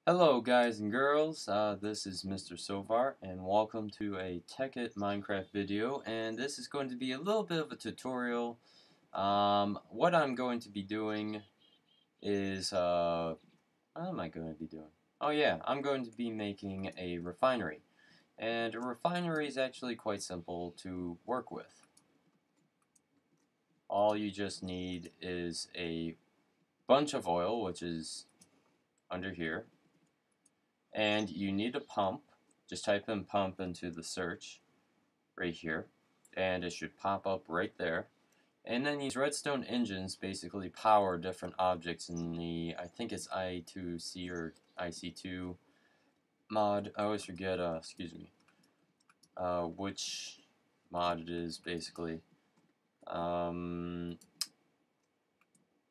Hello guys and girls, this is MrSovr and welcome to a TECHNIC Minecraft video, and this is going to be a little bit of a tutorial. What I'm going to be doing is, what am I going to be doing? Oh yeah, I'm going to be making a refinery. And a refinery is actually quite simple to work with. All you just need is a bunch of oil, which is under here. And you need a pump. Just type in pump into the search right here, and it should pop up right there. And then these redstone engines basically power different objects in the, I think it's I2C or IC2 mod. I always forget, which mod it is basically.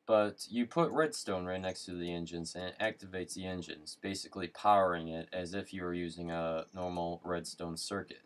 But you put redstone right next to the engines and it activates the engines, basically powering it as if you were using a normal redstone circuit.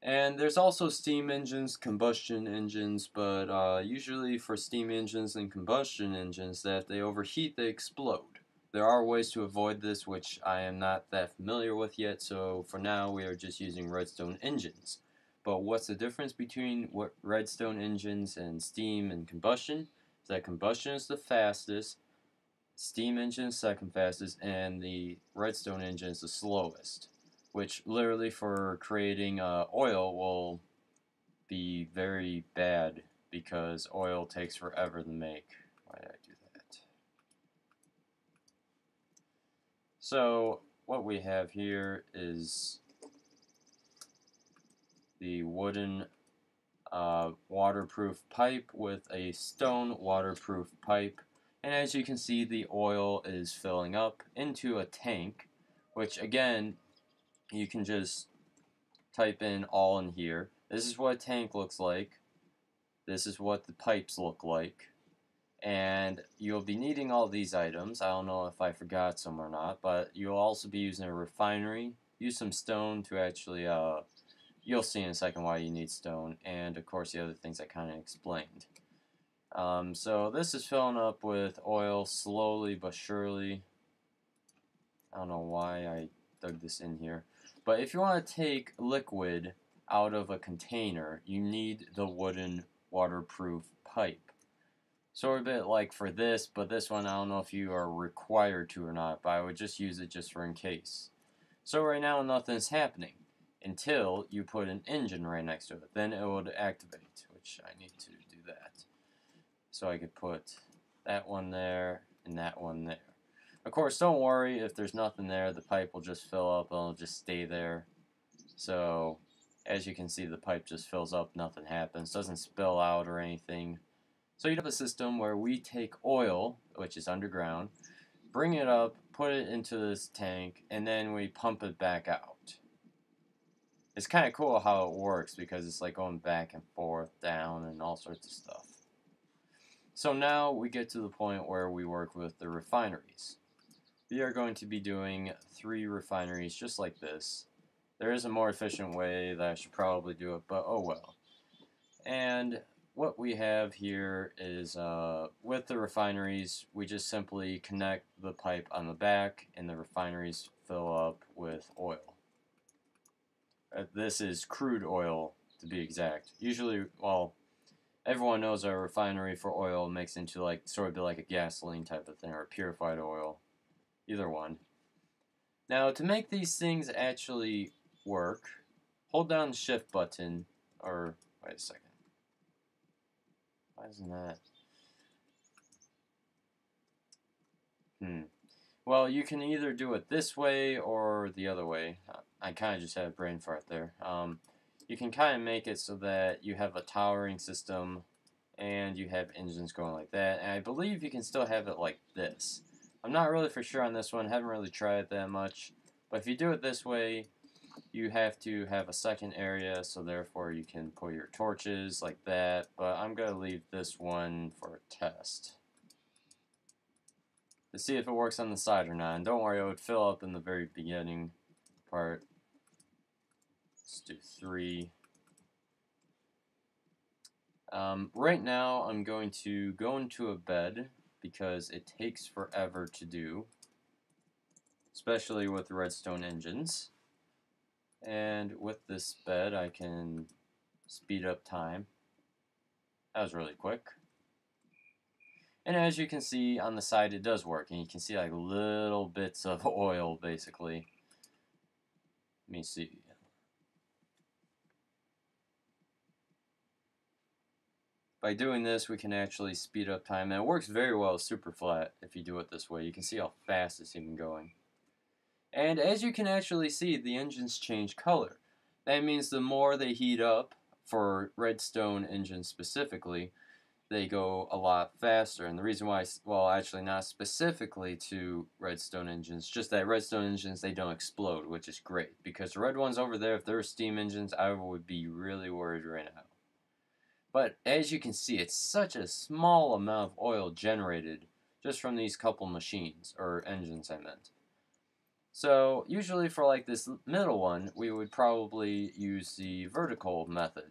And there's also steam engines, combustion engines, but usually for steam engines and combustion engines, that if they overheat, they explode. There are ways to avoid this, which I am not that familiar with yet, so for now we are just using redstone engines. But what's the difference between redstone engines and steam and combustion? Is that combustion is the fastest, steam engine is second fastest, and the redstone engine is the slowest, which literally for creating oil will be very bad because oil takes forever to make. Why did I do that? So what we have here is the wooden waterproof pipe with a stone waterproof pipe, and as you can see, the oil is filling up into a tank, which again you can just type in all in here. This is what a tank looks like. This is what the pipes look like. And you'll be needing all these items. I don't know if I forgot some or not, but you'll also be using a refinery. Use some stone to actually, you'll see in a second why you need stone. And of course the other things I kind of explained. So this is filling up with oil slowly but surely. I don't know why I dug this in here. But if you want to take liquid out of a container, you need the wooden waterproof pipe. Sort of a bit like for this, but this one I don't know if you are required to or not, but I would just use it just for in case. So right now nothing's happening until you put an engine right next to it. Then it would activate, which I need to do that. So I could put that one there and that one there. Of course, don't worry if there's nothing there, the pipe will just fill up and it'll just stay there. So, as you can see, the pipe just fills up, nothing happens, doesn't spill out or anything. So you'd have a system where we take oil, which is underground, bring it up, put it into this tank, and then we pump it back out. It's kind of cool how it works because it's like going back and forth, down, and all sorts of stuff. So now we get to the point where we work with the refineries. We are going to be doing 3 refineries just like this. There is a more efficient way that I should probably do it, but oh well. And what we have here is with the refineries, we just simply connect the pipe on the back and the refineries fill up with oil. This is crude oil to be exact. Usually, well, everyone knows a refinery for oil makes into like sort of like a gasoline type of thing or purified oil. Either one. Now, to make these things actually work, hold down the shift button, or, wait a second. Why isn't that? Well, you can either do it this way or the other way. I kind of just had a brain fart there. You can kind of make it so that you have a towering system and you have engines going like that. And I believe you can still have it like this. I'm not really for sure on this one, haven't really tried it that much. But if you do it this way, you have to have a second area, so therefore you can put your torches like that. But I'm going to leave this one for a test to see if it works on the side or not. And don't worry, it would fill up in the very beginning part. Let's do 3. Right now, I'm going to go into a bed because it takes forever to do. especially with redstone engines. And with this bed, I can speed up time. That was really quick. And as you can see on the side, it does work, and you can see like little bits of oil basically. Let me see. By doing this, we can actually speed up time, and it works very well super flat if you do it this way. You can see how fast it's even going. And as you can actually see, the engines change color. That means the more they heat up, for redstone engines specifically, they go a lot faster. And the reason why, well, actually not specifically to redstone engines, just that redstone engines, they don't explode, which is great. Because the red ones over there, if they were steam engines, I would be really worried right now. But as you can see, it's such a small amount of oil generated just from these couple machines, or engines I meant. So usually for like this middle one, we would probably use the vertical method,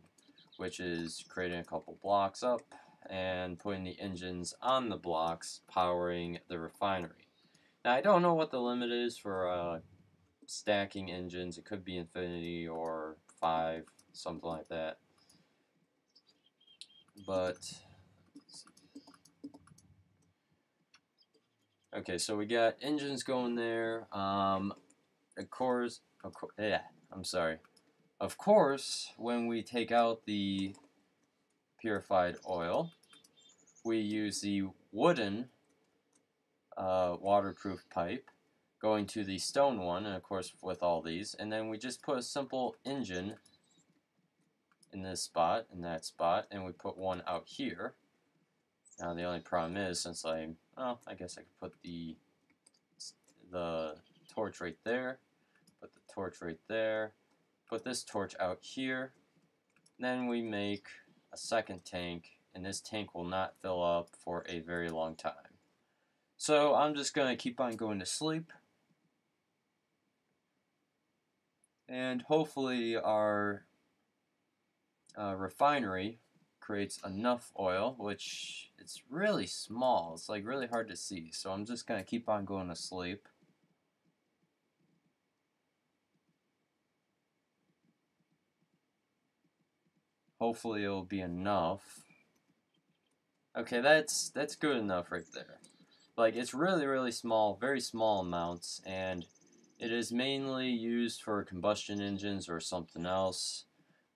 which is creating a couple blocks up and putting the engines on the blocks, powering the refinery. Now I don't know what the limit is for stacking engines. It could be infinity or 5, something like that. But okay, so we got engines going there. Of course, Of course, when we take out the purified oil, we use the wooden waterproof pipe going to the stone one, and of course with all these, and then we just put a simple engine in this spot, in that spot, and we put one out here. Now the only problem is, since I guess I could put the torch right there, put the torch right there, put this torch out here, then we make a second tank, and this tank will not fill up for a very long time. So I'm just going to keep on going to sleep, and hopefully our refinery creates enough oil, which it's really small. It's like really hard to see. So I'm just going to keep on going to sleep. Hopefully it'll be enough. Okay, that's good enough right there. Like, it's really small, very small amounts, and it is mainly used for combustion engines or something else,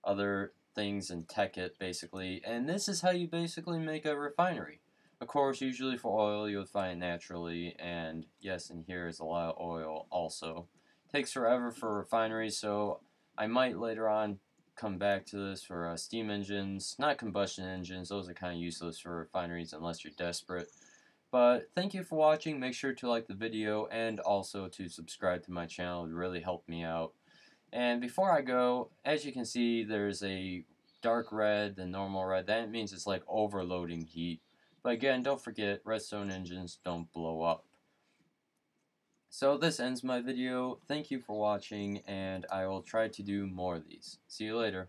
other things in TECHNIC basically, and this is how you basically make a refinery. Of course, usually for oil you would find it naturally, and yes, in here is a lot of oil also. Takes forever for refineries, so I might later on come back to this for steam engines, not combustion engines. Those are kind of useless for refineries unless you're desperate. But thank you for watching. Make sure to like the video and also to subscribe to my channel. It would really help me out. And before I go, as you can see, there's a dark red, the normal red. That means it's like overloading heat. But again, don't forget, redstone engines don't blow up. So this ends my video. Thank you for watching, and I will try to do more of these. See you later.